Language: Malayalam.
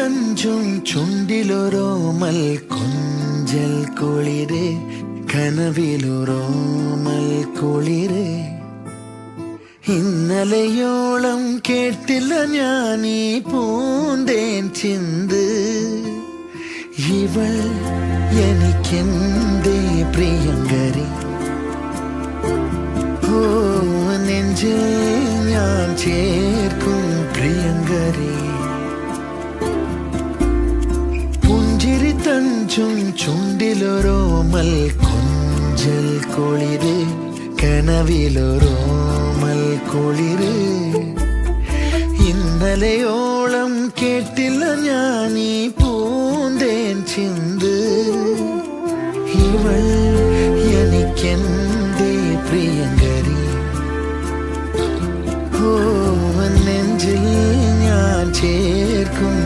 തഞ്ചും ചുണ്ടിലൊരോമൽ കൊഞ്ചൽ കുളിര് കനവിലൊരോമൽ കുളിര് ഇന്നലെയോളം കേട്ടില്ല ഞാനീ പൂന്തേൻ ചിന്ത് ഇവൾ എനിക്കെന്തേ പ്രിയങ്കരി ഓ നെഞ്ചിൽ ഞാൻ ചേർക്കും പ്രിയങ്കരി പുഞ്ചിരി തഞ്ചും ചുണ്ടിലൊരോമൽ കൊഞ്ചൽ കുളിര് കനവിലൊരോമൽ കുളിര് ഇന്നലെയോളം കേട്ടില്ല ഞാനീ പൂന്തേൻ ചിന്ത് ഇവൾ എനിക്കെന്തേ പ്രിയങ്കരി ഓ നെഞ്ചിൽ ഞാൻ ചേർക്കും